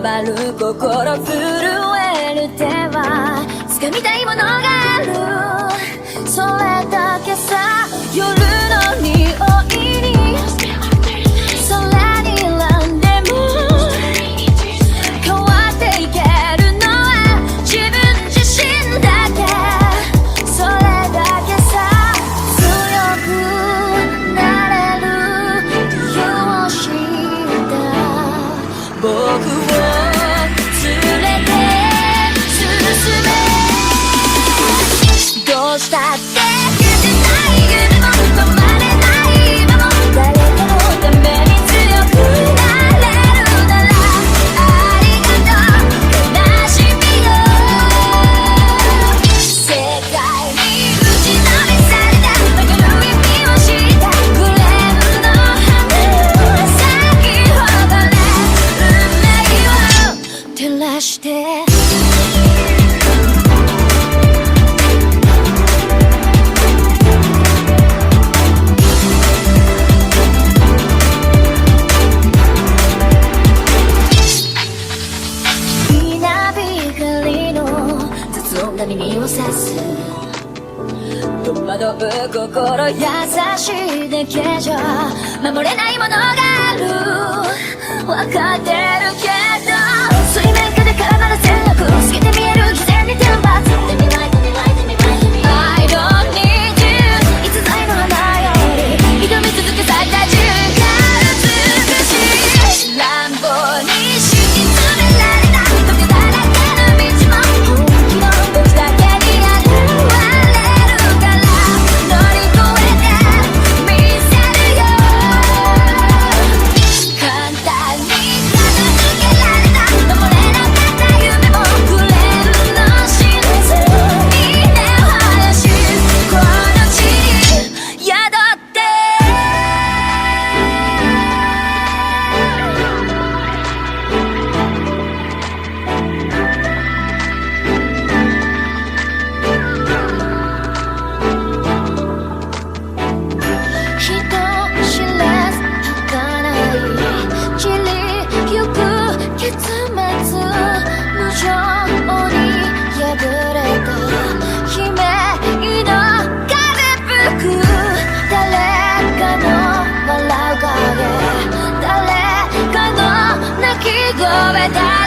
回る心震える手は掴みたいものがある、それだけさ。夜の匂いに空に選んでも変わっていけるのは自分自身だけ、それだけさ。強くなれる理由を知った僕を連れて進め、どうしたって消せない夢も止まれない今も、誰かのために強くなれるならありがとう悲しみよ。世界に打ちのめされた曲がる意味を知ったグレーの花を咲き誇れ運命を照らして。耳を刺す戸惑う心優しいだけじゃ守れないものがある、分かってるけど水面下で絡まる戦略透けて見える偽善に天罰 I don't need you いつぞやの花より挑み続け咲いた自分が美しい乱暴に敷き詰められた時だらけの道も誰かの泣き声だ